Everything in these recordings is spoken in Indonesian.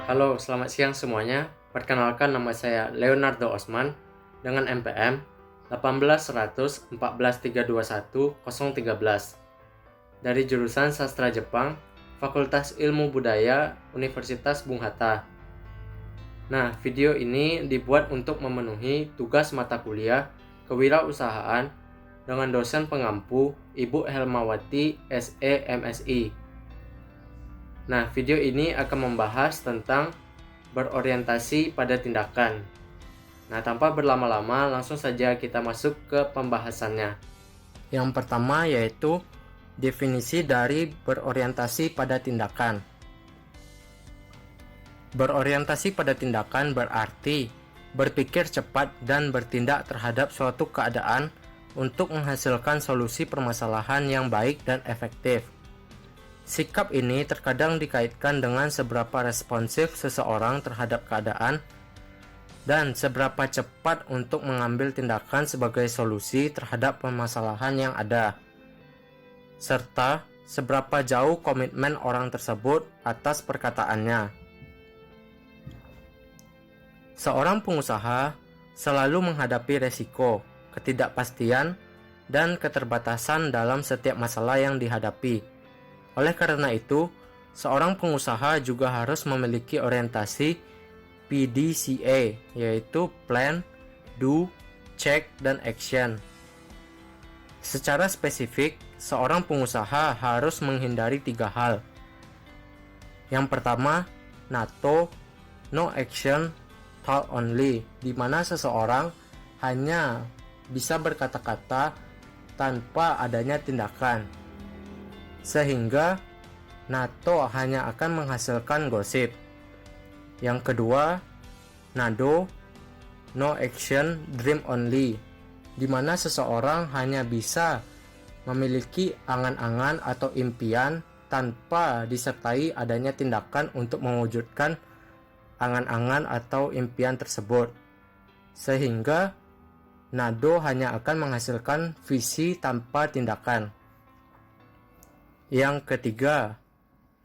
Halo, selamat siang semuanya. Perkenalkan, nama saya Leonardo Osman dengan NPM 181414321 dari jurusan Sastra Jepang, Fakultas Ilmu Budaya, Universitas Bung Hatta. Nah, video ini dibuat untuk memenuhi tugas mata kuliah Kewirausahaan dengan dosen pengampu Ibu Helmawati SE MSI. Nah, video ini akan membahas tentang berorientasi pada tindakan. Nah, tanpa berlama-lama, langsung saja kita masuk ke pembahasannya. Yang pertama yaitu definisi dari berorientasi pada tindakan. Berorientasi pada tindakan berarti berpikir cepat dan bertindak terhadap suatu keadaan untuk menghasilkan solusi permasalahan yang baik dan efektif. Sikap ini terkadang dikaitkan dengan seberapa responsif seseorang terhadap keadaan dan seberapa cepat untuk mengambil tindakan sebagai solusi terhadap permasalahan yang ada, serta seberapa jauh komitmen orang tersebut atas perkataannya. Seorang pengusaha selalu menghadapi resiko, ketidakpastian, dan keterbatasan dalam setiap masalah yang dihadapi. Oleh karena itu, seorang pengusaha juga harus memiliki orientasi PDCA, yaitu Plan, Do, Check, dan Action. Secara spesifik, seorang pengusaha harus menghindari 3 hal. Yang pertama, NATO, No Action, Talk Only, di mana seseorang hanya bisa berkata-kata tanpa adanya tindakan, sehingga NATO hanya akan menghasilkan gosip. Yang kedua, NADO, No Action, Dream Only, di mana seseorang hanya bisa memiliki angan-angan atau impian tanpa disertai adanya tindakan untuk mewujudkan angan-angan atau impian tersebut, sehingga NADO hanya akan menghasilkan visi tanpa tindakan. Yang ketiga,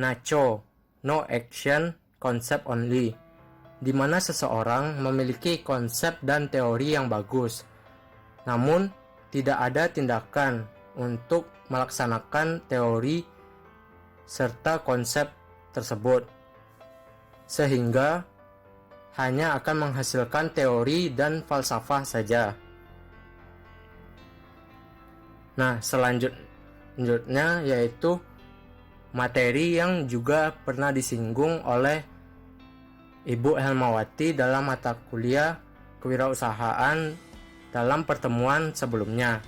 NACO, No Action, Concept Only, di mana seseorang memiliki konsep dan teori yang bagus, namun tidak ada tindakan untuk melaksanakan teori serta konsep tersebut, sehingga hanya akan menghasilkan teori dan falsafah saja. Nah, selanjutnya yaitu materi yang juga pernah disinggung oleh Ibu Helmawati dalam mata kuliah kewirausahaan dalam pertemuan sebelumnya,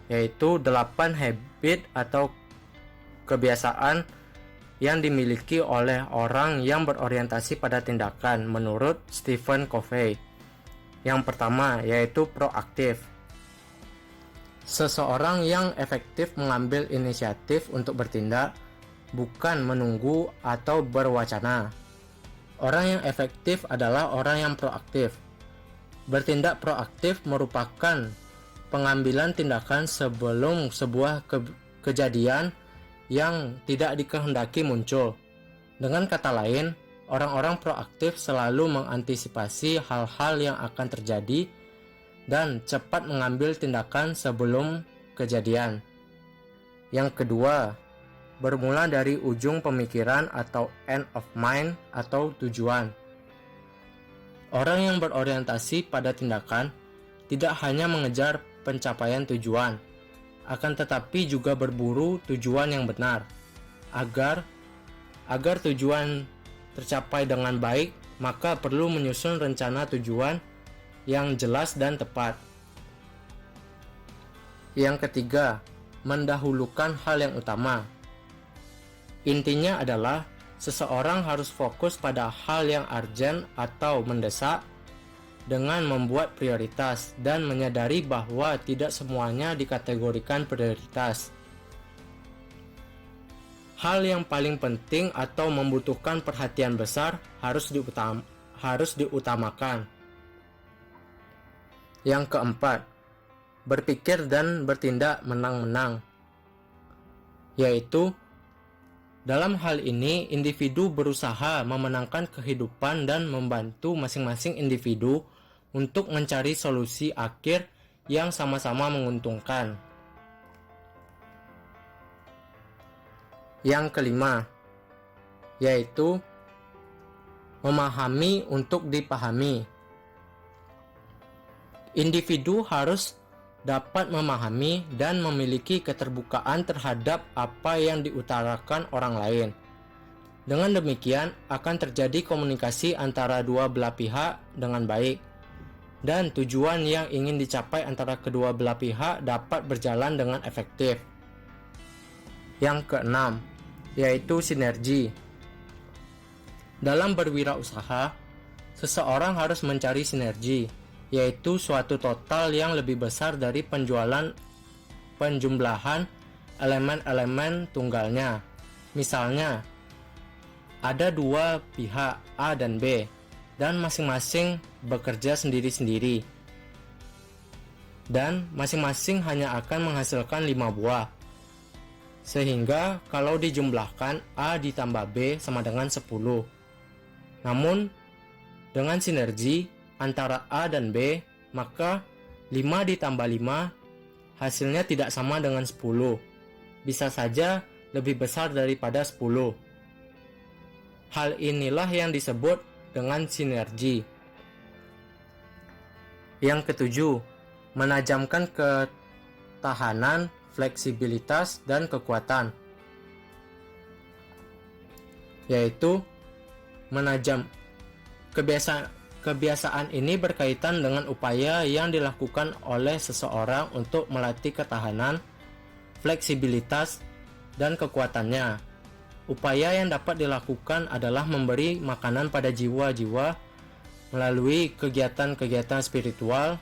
yaitu 8 habit atau kebiasaan yang dimiliki oleh orang yang berorientasi pada tindakan menurut Stephen Covey. Yang pertama yaitu proaktif. Seseorang yang efektif mengambil inisiatif untuk bertindak, bukan menunggu atau berwacana. Orang yang efektif adalah orang yang proaktif. Bertindak proaktif merupakan pengambilan tindakan sebelum sebuah kejadian yang tidak dikehendaki muncul. Dengan kata lain, orang-orang proaktif selalu mengantisipasi hal-hal yang akan terjadi dan cepat mengambil tindakan sebelum kejadian. Yang kedua, bermula dari ujung pemikiran atau end of mind atau tujuan. Orang yang berorientasi pada tindakan tidak hanya mengejar pencapaian tujuan, akan tetapi juga berburu tujuan yang benar. Agar tujuan tercapai dengan baik, maka perlu menyusun rencana tujuan yang jelas dan tepat. Yang ketiga, mendahulukan hal yang utama. Intinya adalah seseorang harus fokus pada hal yang urgent atau mendesak dengan membuat prioritas dan menyadari bahwa tidak semuanya dikategorikan prioritas. Hal yang paling penting atau membutuhkan perhatian besar harus diutamakan. Yang keempat, berpikir dan bertindak menang-menang, yaitu Dalam hal ini, individu berusaha memenangkan kehidupan dan membantu masing-masing individu untuk mencari solusi akhir yang sama-sama menguntungkan. Yang kelima, yaitu memahami untuk dipahami. Individu harus dapat memahami dan memiliki keterbukaan terhadap apa yang diutarakan orang lain. Dengan demikian, akan terjadi komunikasi antara dua belah pihak dengan baik, dan tujuan yang ingin dicapai antara kedua belah pihak dapat berjalan dengan efektif. Yang keenam, yaitu sinergi. Dalam berwirausaha, seseorang harus mencari sinergi, yaitu suatu total yang lebih besar dari penjumlahan elemen-elemen tunggalnya. Misalnya, ada dua pihak A dan B, dan masing-masing bekerja sendiri-sendiri, dan masing-masing hanya akan menghasilkan 5 buah. Sehingga kalau dijumlahkan A ditambah B sama dengan 10. Namun, dengan sinergi antara A dan B, maka 5 ditambah 5 hasilnya tidak sama dengan 10. Bisa saja lebih besar daripada 10. Hal inilah yang disebut dengan sinergi. Yang ketujuh, menajamkan ketahanan, fleksibilitas, dan kekuatan. Yaitu menajam. Kebiasaan ini berkaitan dengan upaya yang dilakukan oleh seseorang untuk melatih ketahanan, fleksibilitas, dan kekuatannya. Upaya yang dapat dilakukan adalah memberi makanan pada jiwa-jiwa melalui kegiatan-kegiatan spiritual,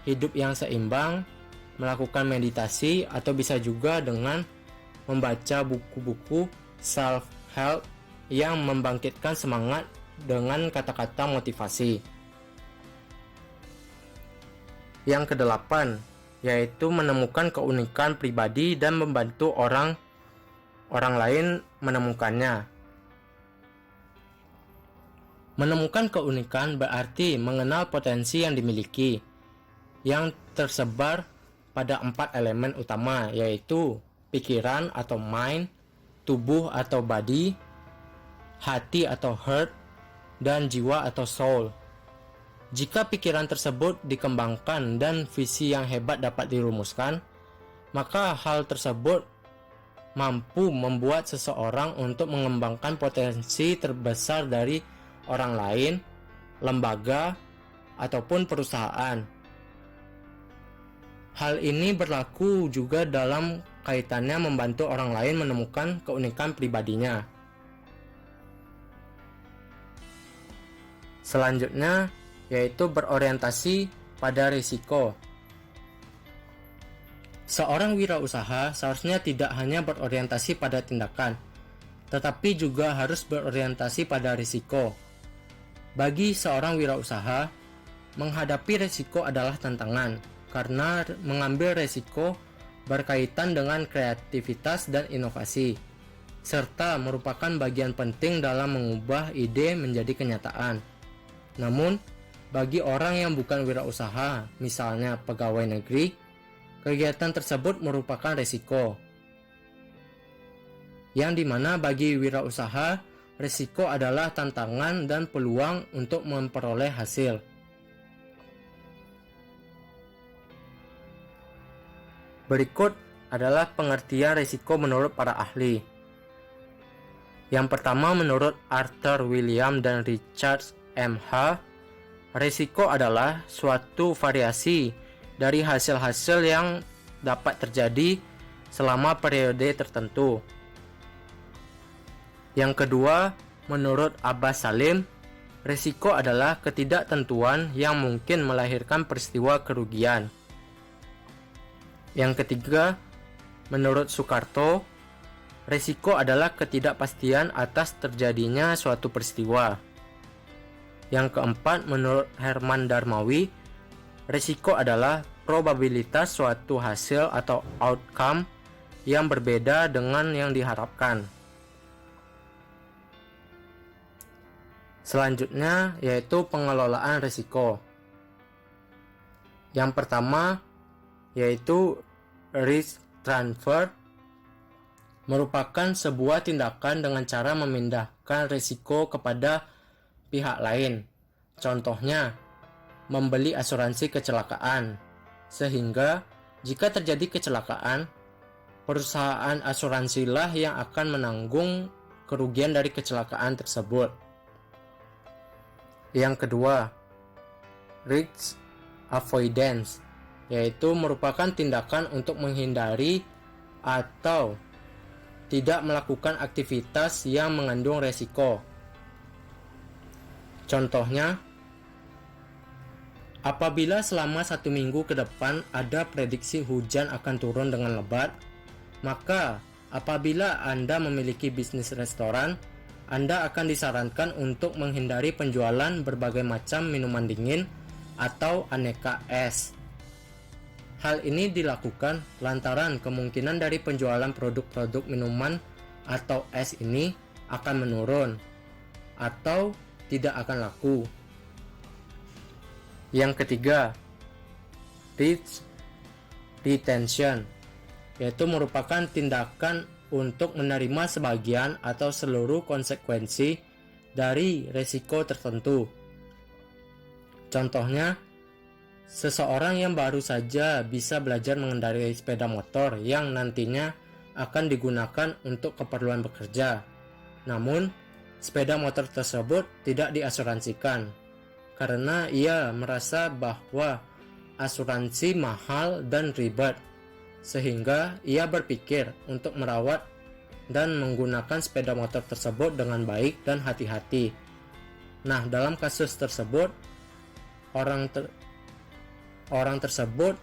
hidup yang seimbang, melakukan meditasi, atau bisa juga dengan membaca buku-buku self-help yang membangkitkan semangat dengan kata-kata motivasi. Yang kedelapan, yaitu menemukan keunikan pribadi dan membantu orang lain menemukannya. Menemukan keunikan berarti mengenal potensi yang dimiliki, yang tersebar pada 4 elemen utama, yaitu pikiran atau mind, tubuh atau body, hati atau heart, dan jiwa atau soul. Jika pikiran tersebut dikembangkan dan visi yang hebat dapat dirumuskan, maka hal tersebut mampu membuat seseorang untuk mengembangkan potensi terbesar dari orang lain, lembaga, ataupun perusahaan. Hal ini berlaku juga dalam kaitannya membantu orang lain menemukan keunikan pribadinya. Selanjutnya, yaitu berorientasi pada risiko. Seorang wirausaha seharusnya tidak hanya berorientasi pada tindakan, tetapi juga harus berorientasi pada risiko. Bagi seorang wirausaha, menghadapi risiko adalah tantangan, karena mengambil risiko berkaitan dengan kreativitas dan inovasi, serta merupakan bagian penting dalam mengubah ide menjadi kenyataan. Namun, bagi orang yang bukan wirausaha, misalnya pegawai negeri, kegiatan tersebut merupakan risiko. Yang dimana bagi wirausaha, risiko adalah tantangan dan peluang untuk memperoleh hasil. Berikut adalah pengertian risiko menurut para ahli. Yang pertama, menurut Arthur William dan Richard MH, risiko adalah suatu variasi dari hasil-hasil yang dapat terjadi selama periode tertentu. Yang kedua, menurut Abbas Salim, risiko adalah ketidaktentuan yang mungkin melahirkan peristiwa kerugian. Yang ketiga, menurut Soekarto, risiko adalah ketidakpastian atas terjadinya suatu peristiwa. Yang keempat, menurut Herman Darmawi, risiko adalah probabilitas suatu hasil atau outcome yang berbeda dengan yang diharapkan. Selanjutnya yaitu pengelolaan risiko. Yang pertama yaitu risk transfer, merupakan sebuah tindakan dengan cara memindahkan risiko kepada pihak lain. Contohnya, membeli asuransi kecelakaan, sehingga jika terjadi kecelakaan, perusahaan asuransilah yang akan menanggung kerugian dari kecelakaan tersebut. Yang kedua, risk avoidance, yaitu merupakan tindakan untuk menghindari atau tidak melakukan aktivitas yang mengandung resiko. Contohnya, apabila selama 1 minggu ke depan ada prediksi hujan akan turun dengan lebat, maka apabila Anda memiliki bisnis restoran, Anda akan disarankan untuk menghindari penjualan berbagai macam minuman dingin atau aneka es. Hal ini dilakukan lantaran kemungkinan dari penjualan produk-produk minuman atau es ini akan menurun atau tidak akan laku. Yang ketiga, risk retention, yaitu merupakan tindakan untuk menerima sebagian atau seluruh konsekuensi dari risiko tertentu. Contohnya, seseorang yang baru saja bisa belajar mengendarai sepeda motor yang nantinya akan digunakan untuk keperluan bekerja. Namun, sepeda motor tersebut tidak diasuransikan karena ia merasa bahwa asuransi mahal dan ribet, sehingga ia berpikir untuk merawat dan menggunakan sepeda motor tersebut dengan baik dan hati-hati. Nah, dalam kasus tersebut, orang tersebut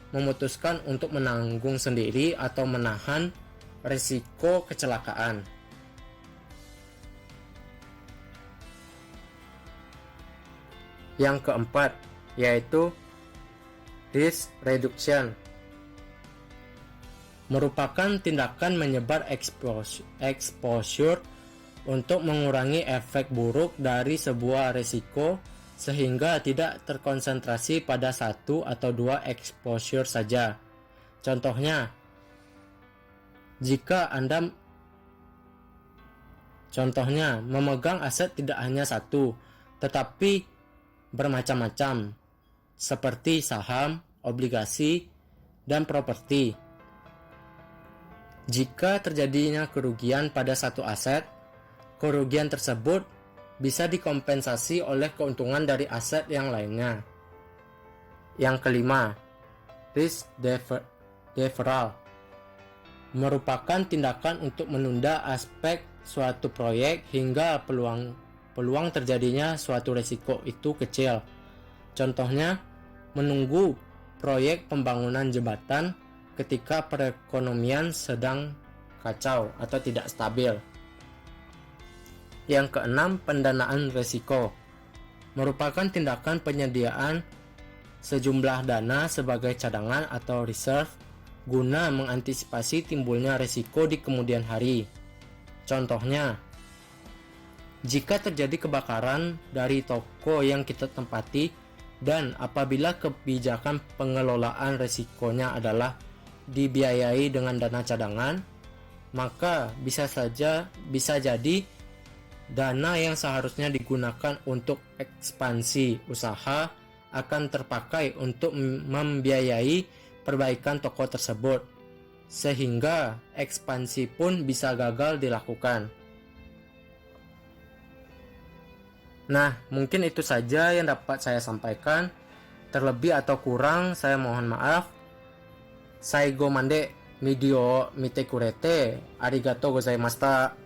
memutuskan untuk menanggung sendiri atau menahan risiko kecelakaan. Yang keempat yaitu risk reduction, merupakan tindakan menyebar exposure untuk mengurangi efek buruk dari sebuah risiko sehingga tidak terkonsentrasi pada satu atau dua exposure saja. Contohnya, jika Anda memegang aset tidak hanya satu, tetapi bermacam-macam, seperti saham, obligasi, dan properti. Jika terjadinya kerugian pada satu aset, kerugian tersebut bisa dikompensasi oleh keuntungan dari aset yang lainnya. Yang kelima, risk deferral, merupakan tindakan untuk menunda aspek suatu proyek hingga peluang terjadinya suatu risiko itu kecil. Contohnya, menunggu proyek pembangunan jembatan ketika perekonomian sedang kacau atau tidak stabil. Yang keenam, pendanaan risiko, merupakan tindakan penyediaan sejumlah dana sebagai cadangan atau reserve guna mengantisipasi timbulnya risiko di kemudian hari. Contohnya, jika terjadi kebakaran dari toko yang kita tempati dan apabila kebijakan pengelolaan risikonya adalah dibiayai dengan dana cadangan, maka bisa jadi dana yang seharusnya digunakan untuk ekspansi usaha akan terpakai untuk membiayai perbaikan toko tersebut, sehingga ekspansi pun bisa gagal dilakukan. Nah, mungkin itu saja yang dapat saya sampaikan. Terlebih atau kurang, saya mohon maaf. Saigo mande, video mite kurete, arigatou gozaimashita.